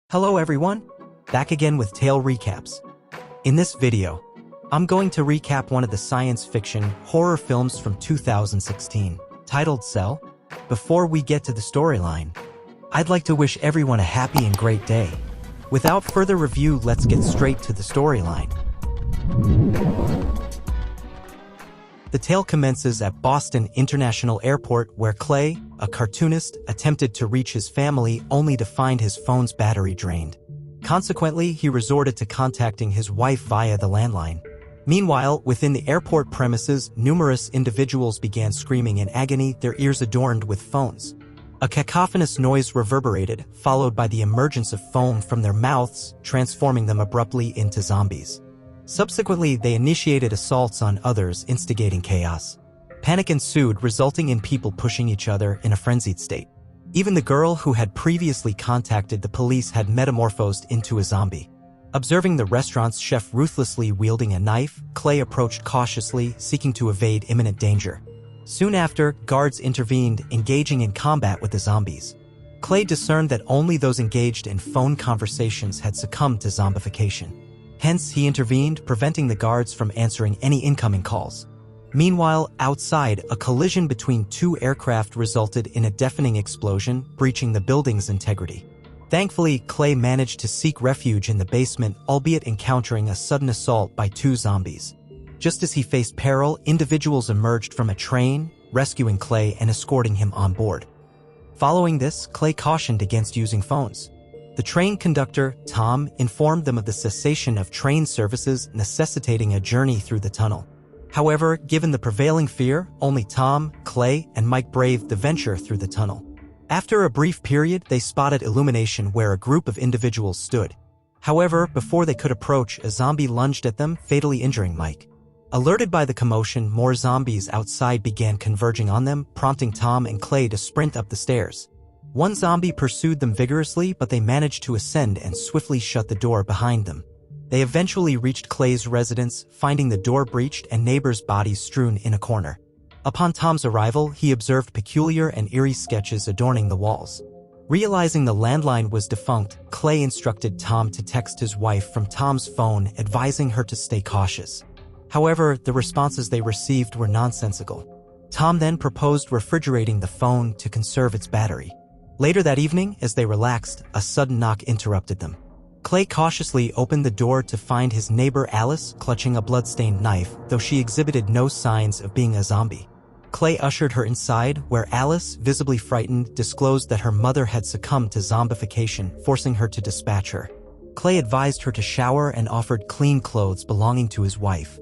Hello everyone, back again with Tale Recaps. In this video, I'm going to recap one of the science fiction horror films from 2016, titled Cell. Before we get to the storyline, I'd like to wish everyone a happy and great day. Without further review, let's get straight to the storyline. The tale commences at Boston International Airport where Clay, a cartoonist, attempted to reach his family only to find his phone's battery drained. Consequently, he resorted to contacting his wife via the landline. Meanwhile, within the airport premises, numerous individuals began screaming in agony, their ears adorned with phones. A cacophonous noise reverberated, followed by the emergence of foam from their mouths, transforming them abruptly into zombies. Subsequently, they initiated assaults on others, instigating chaos. Panic ensued, resulting in people pushing each other in a frenzied state. Even the girl who had previously contacted the police had metamorphosed into a zombie. Observing the restaurant's chef ruthlessly wielding a knife, Clay approached cautiously, seeking to evade imminent danger. Soon after, guards intervened, engaging in combat with the zombies. Clay discerned that only those engaged in phone conversations had succumbed to zombification. Hence, he intervened, preventing the guards from answering any incoming calls. Meanwhile, outside, a collision between two aircraft resulted in a deafening explosion, breaching the building's integrity. Thankfully, Clay managed to seek refuge in the basement, albeit encountering a sudden assault by two zombies. Just as he faced peril, individuals emerged from a train, rescuing Clay and escorting him on board. Following this, Clay cautioned against using phones. The train conductor, Tom, informed them of the cessation of train services, necessitating a journey through the tunnel. However, given the prevailing fear, only Tom, Clay, and Mike braved the venture through the tunnel. After a brief period, they spotted illumination where a group of individuals stood. However, before they could approach, a zombie lunged at them, fatally injuring Mike. Alerted by the commotion, more zombies outside began converging on them, prompting Tom and Clay to sprint up the stairs. One zombie pursued them vigorously, but they managed to ascend and swiftly shut the door behind them. They eventually reached Clay's residence, finding the door breached and neighbors' bodies strewn in a corner. Upon Tom's arrival, he observed peculiar and eerie sketches adorning the walls. Realizing the landline was defunct, Clay instructed Tom to text his wife from Tom's phone, advising her to stay cautious. However, the responses they received were nonsensical. Tom then proposed refrigerating the phone to conserve its battery. Later that evening, as they relaxed, a sudden knock interrupted them. Clay cautiously opened the door to find his neighbor Alice clutching a blood-stained knife, though she exhibited no signs of being a zombie. Clay ushered her inside, where Alice, visibly frightened, disclosed that her mother had succumbed to zombification, forcing her to dispatch her. Clay advised her to shower and offered clean clothes belonging to his wife.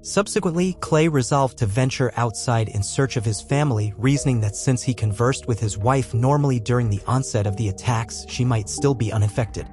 Subsequently, Clay resolved to venture outside in search of his family, reasoning that since he conversed with his wife normally during the onset of the attacks, she might still be uninfected.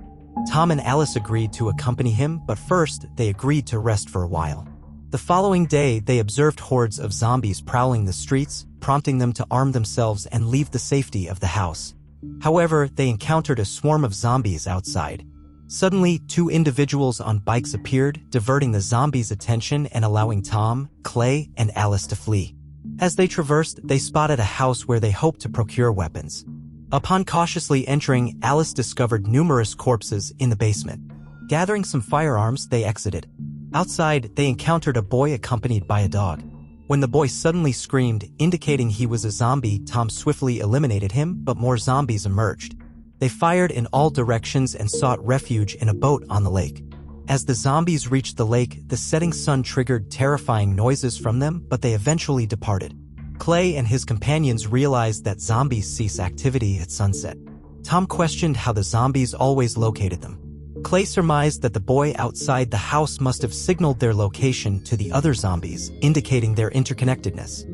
Tom and Alice agreed to accompany him, but first, they agreed to rest for a while. The following day, they observed hordes of zombies prowling the streets, prompting them to arm themselves and leave the safety of the house. However, they encountered a swarm of zombies outside. Suddenly, two individuals on bikes appeared, diverting the zombies' attention and allowing Tom, Clay, and Alice to flee. As they traversed, they spotted a house where they hoped to procure weapons. Upon cautiously entering, Alice discovered numerous corpses in the basement. Gathering some firearms, they exited. Outside, they encountered a boy accompanied by a dog. When the boy suddenly screamed, indicating he was a zombie, Tom swiftly eliminated him, but more zombies emerged. They fired in all directions and sought refuge in a boat on the lake. As the zombies reached the lake, the setting sun triggered terrifying noises from them, but they eventually departed. Clay and his companions realized that zombies cease activity at sunset. Tom questioned how the zombies always located them. Clay surmised that the boy outside the house must have signaled their location to the other zombies, indicating their interconnectedness.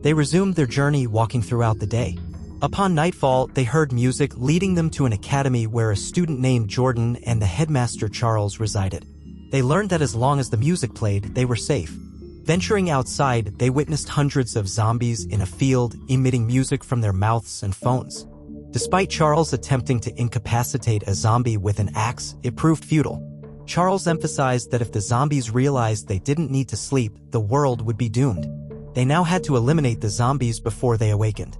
They resumed their journey, walking throughout the day. Upon nightfall, they heard music leading them to an academy where a student named Jordan and the headmaster Charles resided. They learned that as long as the music played, they were safe. Venturing outside, they witnessed hundreds of zombies in a field, emitting music from their mouths and phones. Despite Charles attempting to incapacitate a zombie with an axe, it proved futile. Charles emphasized that if the zombies realized they didn't need to sleep, the world would be doomed. They now had to eliminate the zombies before they awakened.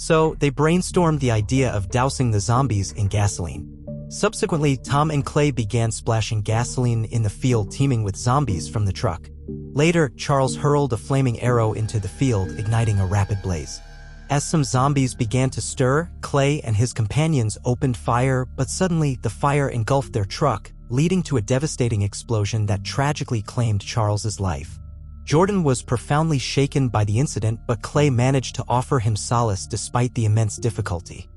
So, they brainstormed the idea of dousing the zombies in gasoline. Subsequently, Tom and Clay began splashing gasoline in the field teeming with zombies from the truck. Later, Charles hurled a flaming arrow into the field, igniting a rapid blaze. As some zombies began to stir, Clay and his companions opened fire, but suddenly the fire engulfed their truck, leading to a devastating explosion that tragically claimed Charles's life. Jordan was profoundly shaken by the incident, but Clay managed to offer him solace despite the immense difficulty.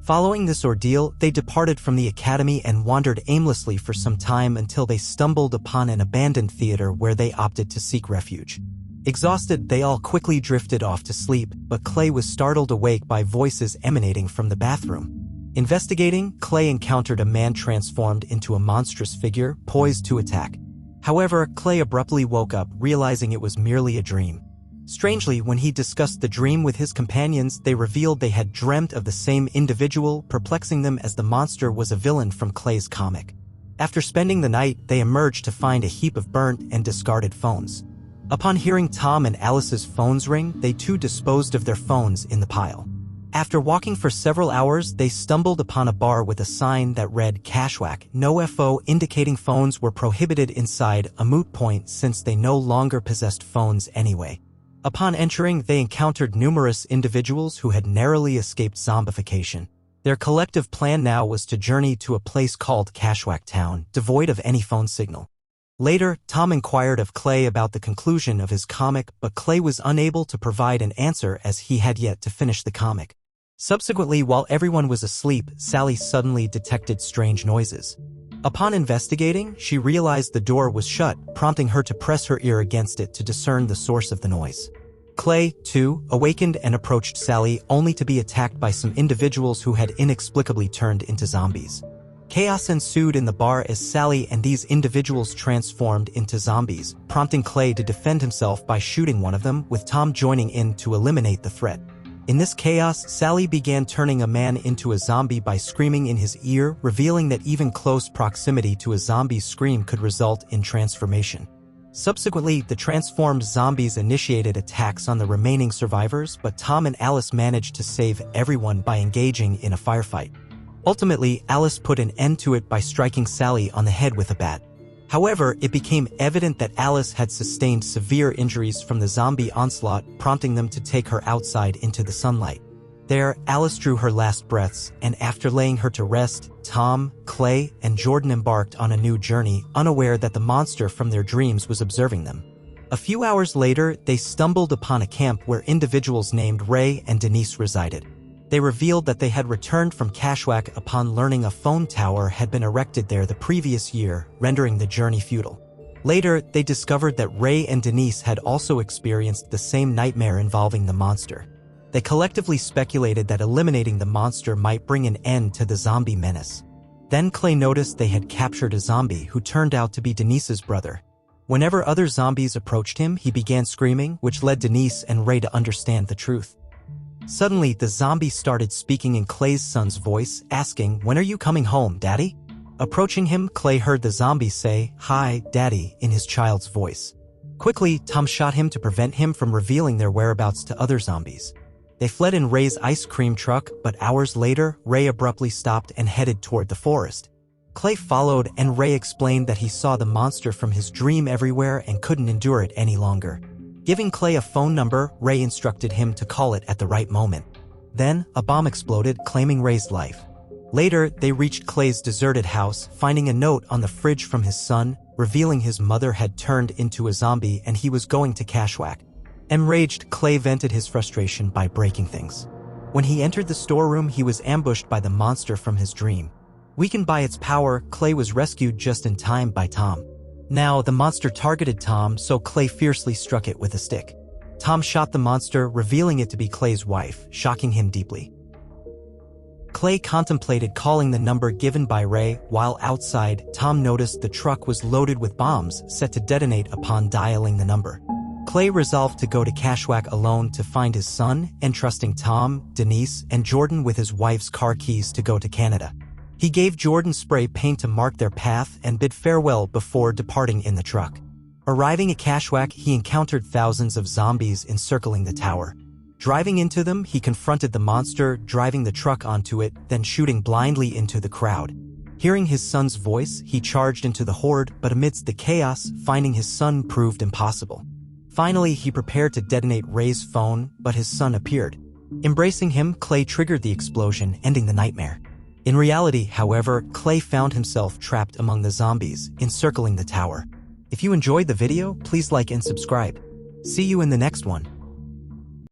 Following this ordeal, they departed from the academy and wandered aimlessly for some time until they stumbled upon an abandoned theater where they opted to seek refuge. Exhausted, they all quickly drifted off to sleep, but Clay was startled awake by voices emanating from the bathroom. Investigating, Clay encountered a man transformed into a monstrous figure, poised to attack. However, Clay abruptly woke up, realizing it was merely a dream. Strangely, when he discussed the dream with his companions, they revealed they had dreamt of the same individual, perplexing them as the monster was a villain from Clay's comic. After spending the night, they emerged to find a heap of burnt and discarded phones. Upon hearing Tom and Alice's phones ring, they too disposed of their phones in the pile. After walking for several hours, they stumbled upon a bar with a sign that read "Cashwhack, no FO," indicating phones were prohibited inside, a moot point since they no longer possessed phones anyway. Upon entering, they encountered numerous individuals who had narrowly escaped zombification. Their collective plan now was to journey to a place called Cashwhack Town, devoid of any phone signal. Later, Tom inquired of Clay about the conclusion of his comic, but Clay was unable to provide an answer as he had yet to finish the comic. Subsequently, while everyone was asleep, Sally suddenly detected strange noises. Upon investigating, she realized the door was shut, prompting her to press her ear against it to discern the source of the noise. Clay, too, awakened and approached Sally, only to be attacked by some individuals who had inexplicably turned into zombies. Chaos ensued in the bar as Sally and these individuals transformed into zombies, prompting Clay to defend himself by shooting one of them, with Tom joining in to eliminate the threat. In this chaos, Sally began turning a man into a zombie by screaming in his ear, revealing that even close proximity to a zombie's scream could result in transformation. Subsequently, the transformed zombies initiated attacks on the remaining survivors, but Tom and Alice managed to save everyone by engaging in a firefight. Ultimately, Alice put an end to it by striking Sally on the head with a bat. However, it became evident that Alice had sustained severe injuries from the zombie onslaught, prompting them to take her outside into the sunlight. There, Alice drew her last breaths, and after laying her to rest, Tom, Clay, and Jordan embarked on a new journey, unaware that the monster from their dreams was observing them. A few hours later, they stumbled upon a camp where individuals named Ray and Denise resided. They revealed that they had returned from Cashwhack upon learning a phone tower had been erected there the previous year, rendering the journey futile. Later, they discovered that Ray and Denise had also experienced the same nightmare involving the monster. They collectively speculated that eliminating the monster might bring an end to the zombie menace. Then Clay noticed they had captured a zombie who turned out to be Denise's brother. Whenever other zombies approached him, he began screaming, which led Denise and Ray to understand the truth. Suddenly, the zombie started speaking in Clay's son's voice, asking, "When are you coming home, Daddy?" Approaching him, Clay heard the zombie say, "Hi, Daddy," in his child's voice. Quickly, Tom shot him to prevent him from revealing their whereabouts to other zombies. They fled in Ray's ice cream truck, but hours later, Ray abruptly stopped and headed toward the forest. Clay followed, and Ray explained that he saw the monster from his dream everywhere and couldn't endure it any longer. Giving Clay a phone number, Ray instructed him to call it at the right moment. Then, a bomb exploded, claiming Ray's life. Later, they reached Clay's deserted house, finding a note on the fridge from his son, revealing his mother had turned into a zombie and he was going to Cashwhack. Enraged, Clay vented his frustration by breaking things. When he entered the storeroom, he was ambushed by the monster from his dream. Weakened by its power, Clay was rescued just in time by Tom. Now, the monster targeted Tom, so Clay fiercely struck it with a stick. Tom shot the monster, revealing it to be Clay's wife, shocking him deeply. Clay contemplated calling the number given by Ray. While outside, Tom noticed the truck was loaded with bombs, set to detonate upon dialing the number. Clay resolved to go to Cashwhack alone to find his son, entrusting Tom, Denise, and Jordan with his wife's car keys to go to Canada. He gave Jordan spray paint to mark their path and bid farewell before departing in the truck. Arriving at Cashwhack, he encountered thousands of zombies encircling the tower. Driving into them, he confronted the monster, driving the truck onto it, then shooting blindly into the crowd. Hearing his son's voice, he charged into the horde, but amidst the chaos, finding his son proved impossible. Finally, he prepared to detonate Ray's phone, but his son appeared. Embracing him, Clay triggered the explosion, ending the nightmare. In reality, however, Clay found himself trapped among the zombies, encircling the tower. If you enjoyed the video, please like and subscribe. See you in the next one.